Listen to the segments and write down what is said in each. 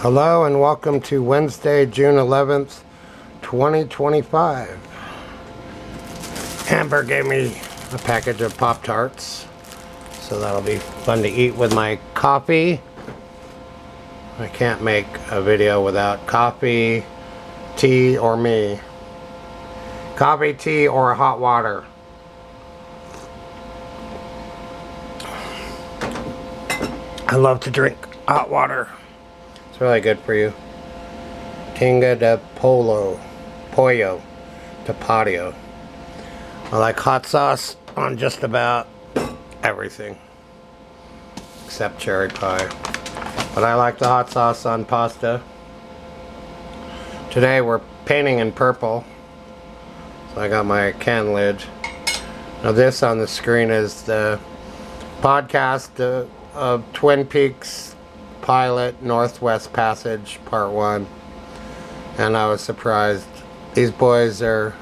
Hello and welcome to Wednesday, June 11th, 2025. Amber gave me a package of Pop-Tarts, so that'll be fun to eat with my coffee. I can't make a video without coffee, tea, or me. Coffee, tea, or hot water. I love to drink hot water. It's really good for you. Tinga de pollo to patio. I like hot sauce on just about everything except cherry pie. But I like the hot sauce on pasta. Today we're painting in purple. So I got my can lid. Now this on the screen is the podcast of Twin Peaks pilot Northwest Passage Part 1, and I was surprised. These boys are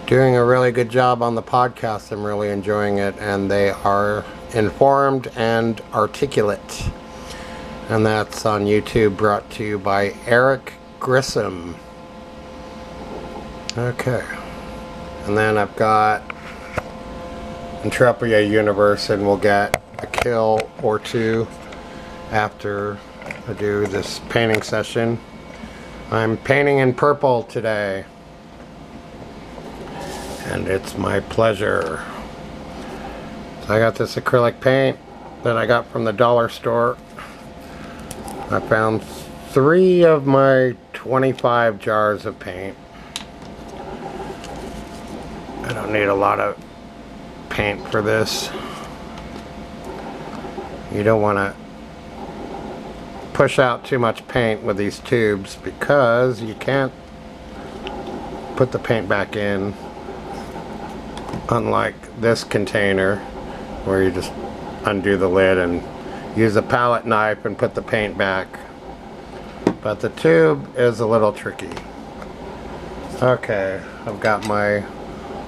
doing a really good job on the podcast. I'm really enjoying it, and they are informed and articulate, and that's on YouTube, brought to you by Eric Grissom. Okay, and then I've got Entropia Universe, and we'll get a kill or two after I do this painting session. I'm painting in purple today, and it's my pleasure. So I got this acrylic paint that I got from the dollar store. I found 3 of my 25 jars of paint. I don't need a lot of paint for this. You don't want to push out too much paint with these tubes because you can't put the paint back in, unlike this container where you just undo the lid and use a palette knife and put the paint back. But the tube is a little tricky. Okay, I've got my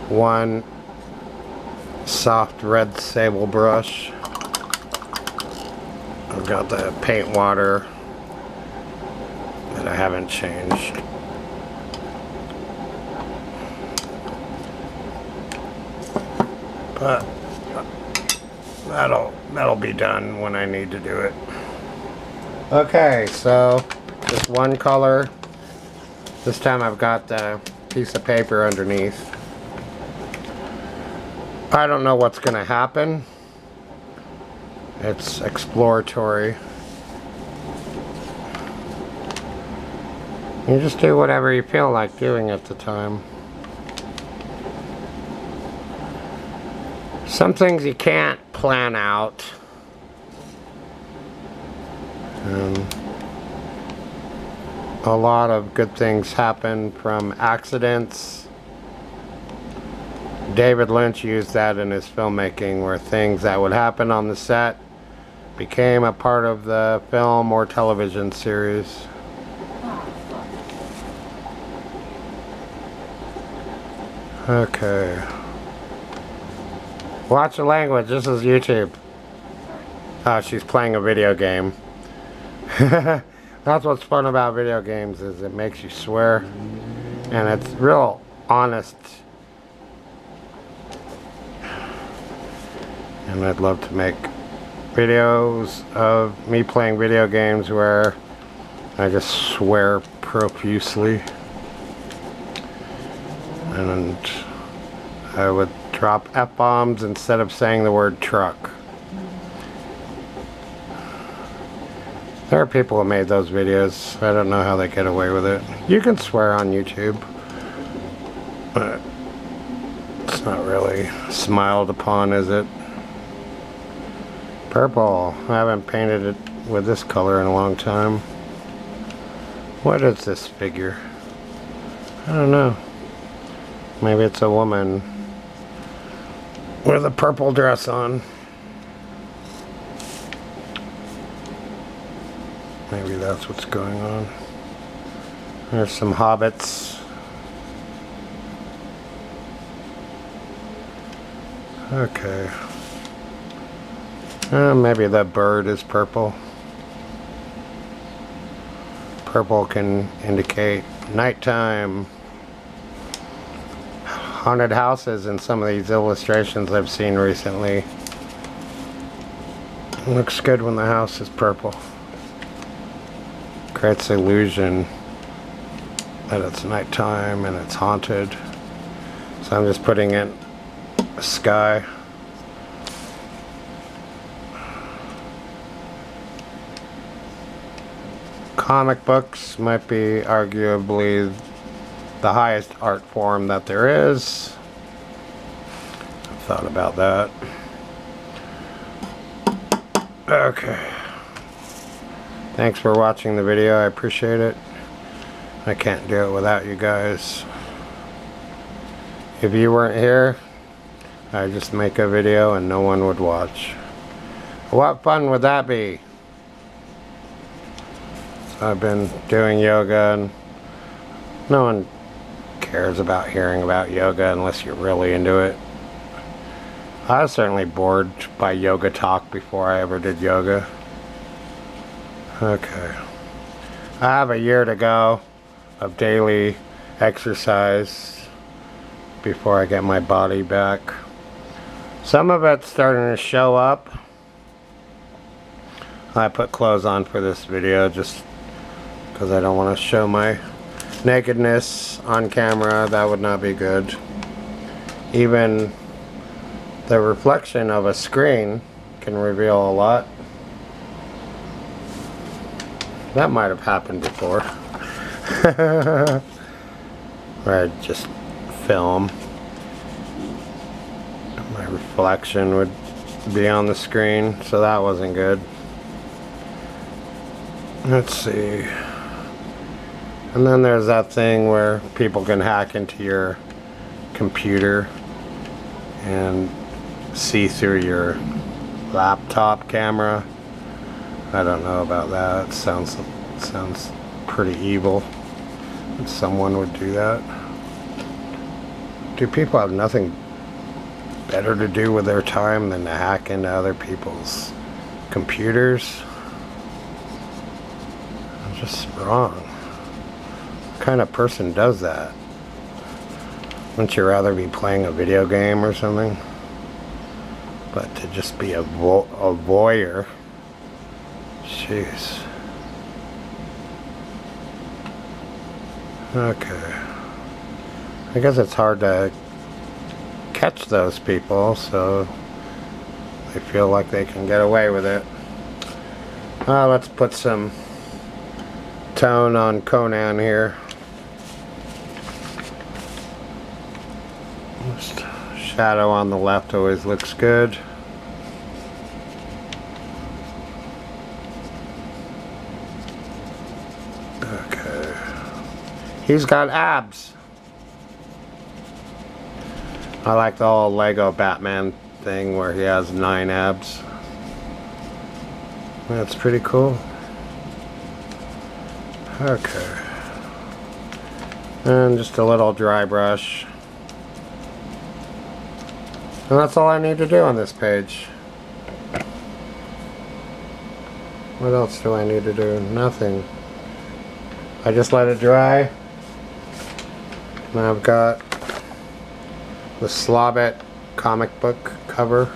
one soft red sable brush. I've got the paint water that I haven't changed. But that'll be done when I need to do it. Okay, so just one color. This time I've got the piece of paper underneath. I don't know what's gonna happen. It's exploratory. You just do whatever you feel like doing at the time. Some things you can't plan out. A lot of good things happen from accidents. David Lynch used that in his filmmaking, where things that would happen on the set became a part of the film or television series. Okay. Watch the language, this is YouTube. Oh, she's playing a video game. That's what's fun about video games, is it makes you swear. And it's real honest. And I'd love to make videos of me playing video games where I just swear profusely, and I would drop F-bombs instead of saying the word truck. There are people who made those videos. I don't know how they get away with it. You can swear on YouTube, but it's not really smiled upon, is it? Purple. I haven't painted it with this color in a long time. What is this figure? I don't know. Maybe it's a woman with a purple dress on. Maybe that's what's going on. There's some hobbits. Okay. Maybe that bird is purple. Purple can indicate nighttime. Haunted houses in some of these illustrations I've seen recently. It looks good when the house is purple. Creates illusion that it's nighttime and it's haunted. So I'm just putting in the sky. Comic books might be arguably the highest art form that there is. I've thought about that. Okay. Thanks for watching the video. I appreciate it. I can't do it without you guys. If you weren't here, I'd just make a video and no one would watch. What fun would that be? So I've been doing yoga, and no one cares about hearing about yoga unless you're really into it. I was certainly bored by yoga talk before I ever did yoga. Okay. I have a year to go of daily exercise before I get my body back. Some of it's starting to show up. I put clothes on for this video just because I don't want to show my nakedness on camera. That would not be good. Even the reflection of a screen can reveal a lot. That might have happened before. Where I'd just film. My reflection would be on the screen, so that wasn't good. Let's see. And then there's that thing where people can hack into your computer and see through your laptop camera. I don't know about that. It sounds pretty evil if someone would do that. Do people have nothing better to do with their time than to hack into other people's computers? I'm just wrong. What kind of person does that? Wouldn't you rather be playing a video game or something? But to just be a voyeur. Jeez. Okay. I guess it's hard to catch those people, so they feel like they can get away with it. Let's put some tone on Conan here. Just shadow on the left always looks good. Okay. He's got abs. I like the whole Lego Batman thing where he has 9 abs. That's pretty cool. Okay. And just a little dry brush. And that's all I need to do on this page. What else do I need to do? Nothing. I just let it dry. And I've got the Slobbit comic book cover.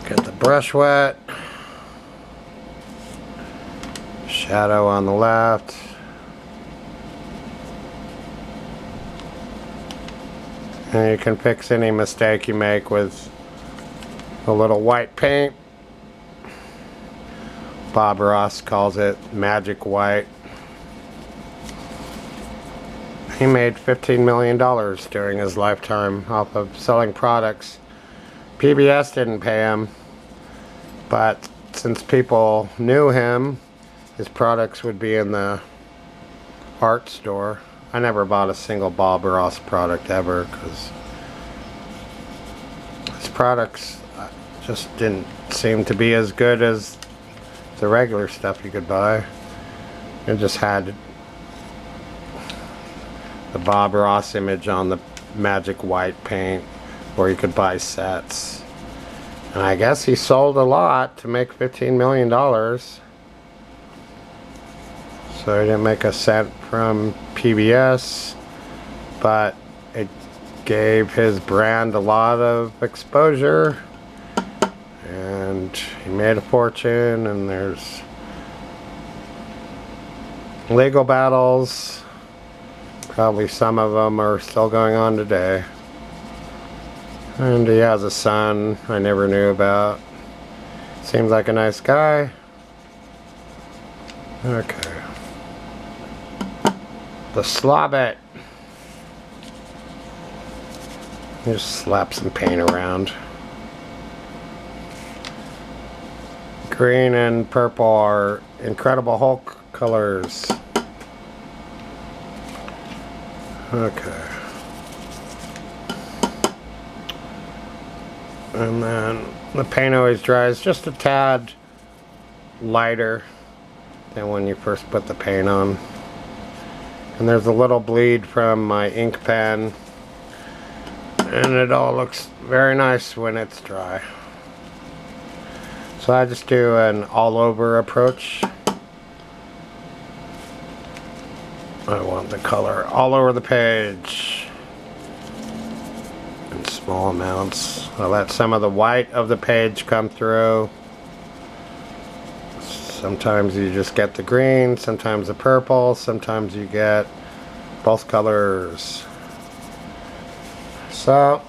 Get the brush wet. Shadow on the left. And you can fix any mistake you make with a little white paint. Bob Ross calls it magic white. He made $15 million during his lifetime off of selling products. PBS didn't pay him, but since people knew him, his products would be in the art store. I never bought a single Bob Ross product ever because his products just didn't seem to be as good as the regular stuff you could buy. It just had the Bob Ross image on the magic white paint, where you could buy sets. And I guess he sold a lot to make $15 million. So he didn't make a cent from PBS, but it gave his brand a lot of exposure, and he made a fortune. And there's legal battles. Probably some of them are still going on today. And he has a son I never knew about. Seems like a nice guy. Okay. The Slobbit. Just slap some paint around. Green and purple are Incredible Hulk colors. Okay. And then the paint always dries just a tad lighter than when you first put the paint on. And there's a little bleed from my ink pen, and it all looks very nice when it's dry. So I just do an all over approach. I want the color all over the page in small amounts. I let some of the white of the page come through. Sometimes you just get the green, sometimes the purple, sometimes you get both colors. So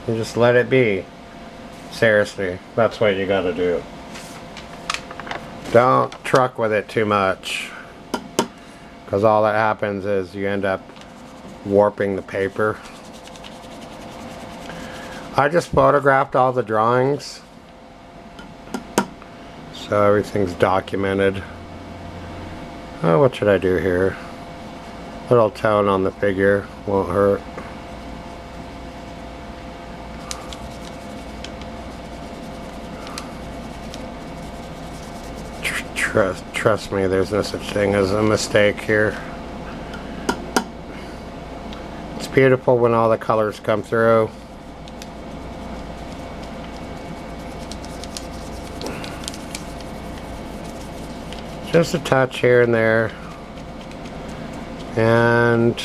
you just let it be. Seriously, that's what you gotta do. Don't truck with it too much, because all that happens is you end up warping the paper. I just photographed all the drawings, so everything's documented. Oh, what should I do here? Little tone on the figure won't hurt. Trust me, there's no such thing as a mistake here. It's beautiful when all the colors come through. Just a touch here and there. And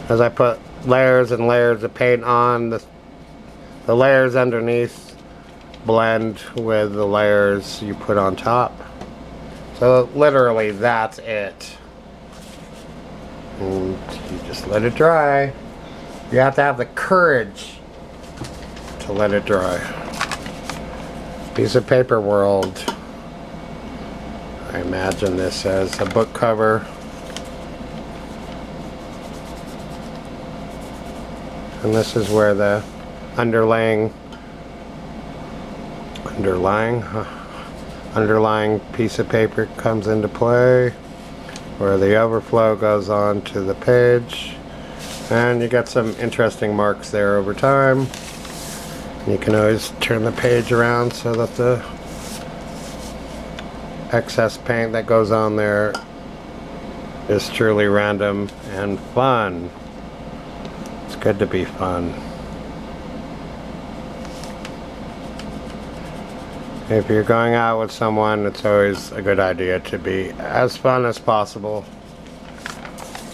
as I put layers and layers of paint on, the layers underneath blend with the layers you put on top. So literally that's it. And you just let it dry. You have to have the courage to let it dry. Piece of paper world. I imagine this as a book cover. And this is where the underlying piece of paper comes into play, where the overflow goes on to the page, and you get some interesting marks there over time. You can always turn the page around so that the excess paint that goes on there is truly random and fun. It's good to be fun. If you're going out with someone, it's always a good idea to be as fun as possible,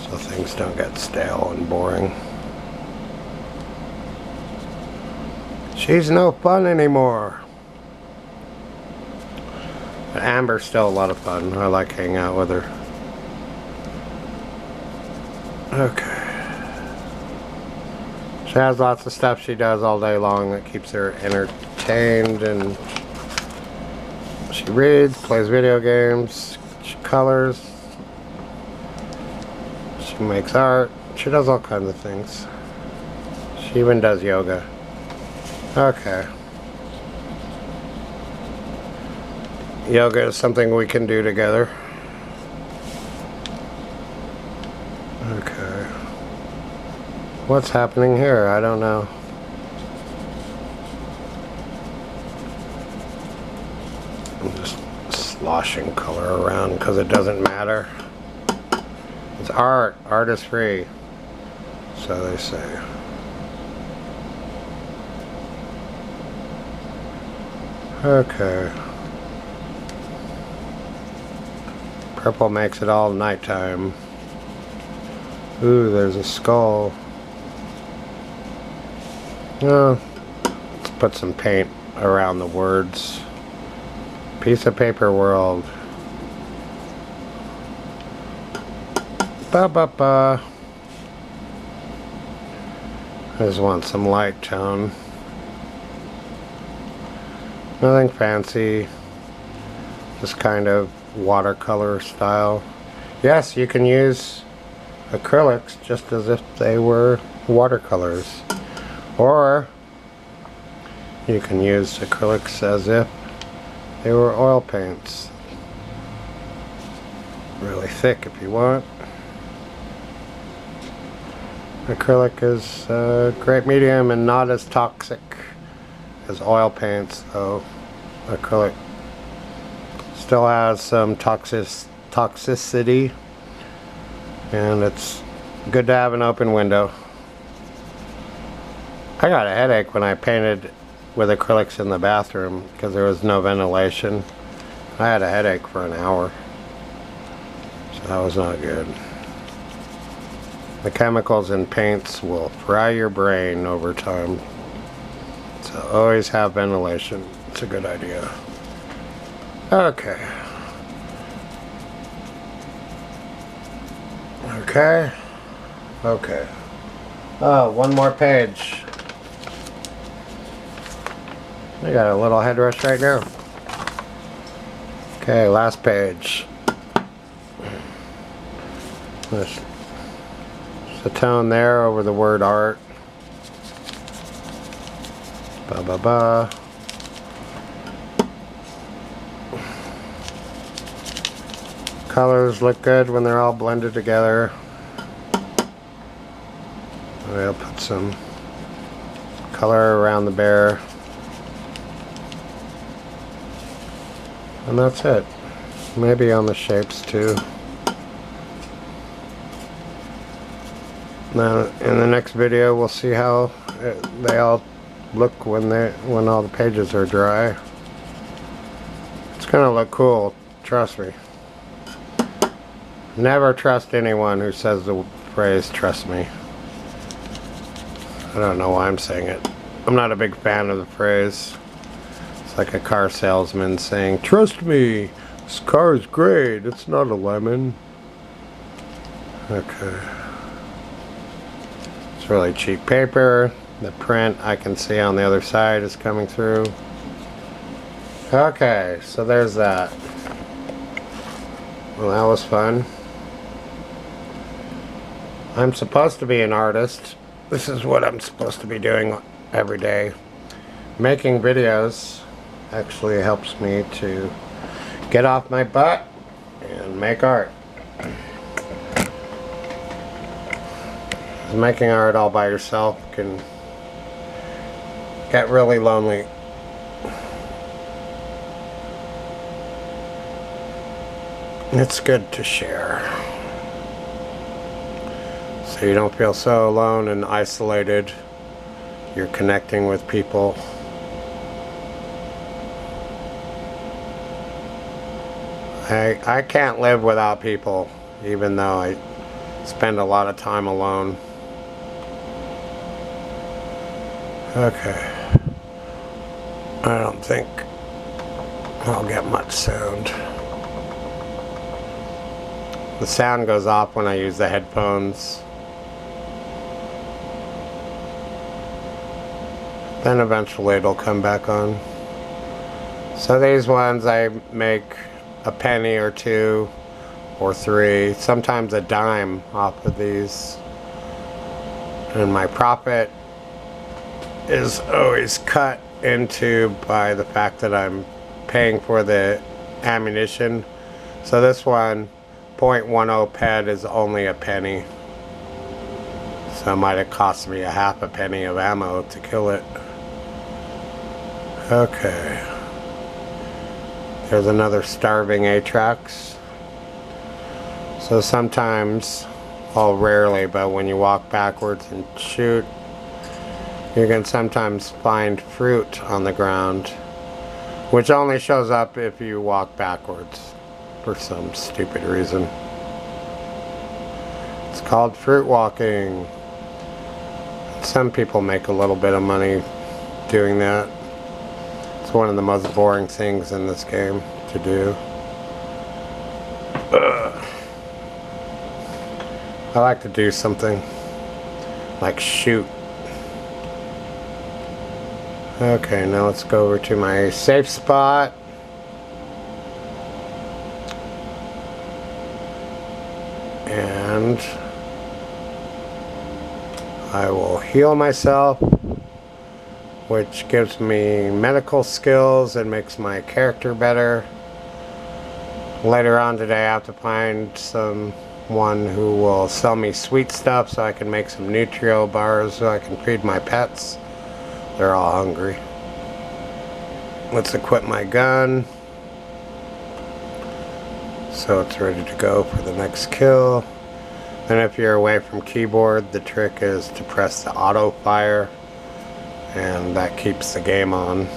so things don't get stale and boring. She's no fun anymore. But Amber's still a lot of fun. I like hanging out with her. Okay. She has lots of stuff she does all day long that keeps her entertained, and she reads, plays video games, she colors, she makes art, she does all kinds of things. She even does yoga. Okay. Yoga is something we can do together. Okay. What's happening here? I don't know. I'm just sloshing color around because it doesn't matter. It's art. Art is free. So they say. Okay. Purple makes it all nighttime. Ooh, there's a skull. Oh, let's put some paint around the words. Piece of paper world. Ba ba ba. I just want some light tone. Nothing fancy. Just kind of watercolor style. Yes, you can use acrylics just as if they were watercolors. Or you can use acrylics as if they were oil paints. Really thick if you want. Acrylic is a great medium and not as toxic as oil paints, though acrylic still has some toxicity, and it's good to have an open window. I got a headache when I painted with acrylics in the bathroom because there was no ventilation. I had a headache for an hour, so that was not good. The chemicals in paints will fry your brain over time. So always have ventilation. It's a good idea. Okay. Okay. Okay. Oh, one more page. I got a little head rush right now. Okay, last page. There's a tone there over the word art. Ba ba ba. Colors look good when they're all blended together. I'll put some color around the bear. And that's it. Maybe on the shapes too. Now in the next video we'll see how they all look when all the pages are dry. It's gonna look cool, trust me. Never trust anyone who says the phrase "trust me." I don't know why I'm saying it. I'm not a big fan of the phrase. It's like a car salesman saying, "Trust me, this car is great, it's not a lemon." Okay. It's really cheap paper. The print I can see on the other side is coming through. Okay, so there's that. Well, that was fun. I'm supposed to be an artist. This is what I'm supposed to be doing every day. Making videos actually helps me to get off my butt and make art. Making art all by yourself can get really lonely. It's good to share, so you don't feel so alone and isolated. You're connecting with people. I can't live without people, even though I spend a lot of time alone. Okay. I don't think I'll get much sound. The sound goes off when I use the headphones. Then eventually it'll come back on. So these ones I make a penny or two or three, sometimes a dime off of these. And my profit is always cut into by the fact that I'm paying for the ammunition. So this one, .10 ped is only a penny. So it might have cost me a half a penny of ammo to kill it. Okay. There's another starving Atrax. So sometimes, well, rarely, but when you walk backwards and shoot, you can sometimes find fruit on the ground, which only shows up if you walk backwards. for some stupid reason. It's called fruit walking. Some people make a little bit of money doing that. It's one of the most boring things in this game to do. I like to do something like shoot. Okay, now let's go over to my safe spot. And I will heal myself, which gives me medical skills and makes my character better. Later on today I have to find someone who will sell me sweet stuff so I can make some Nutrio bars so I can feed my pets. They're all hungry. Let's equip my gun so it's ready to go for the next kill. And if you're away from keyboard, the trick is to press the auto fire, and that keeps the game on.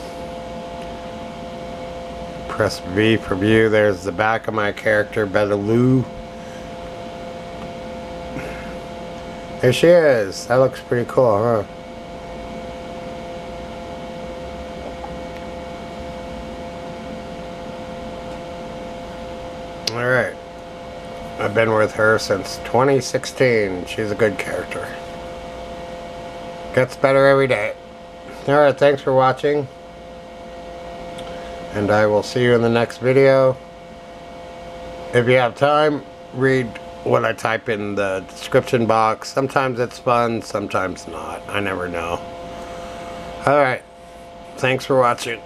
Press V for view. There's the back of my character, Betaloo. There she is. That looks pretty cool, huh? Alright. I've been with her since 2016. She's a good character. Gets better every day. Alright, thanks for watching. And I will see you in the next video. If you have time, read what I type in the description box. Sometimes it's fun, sometimes not. I never know. Alright. Thanks for watching.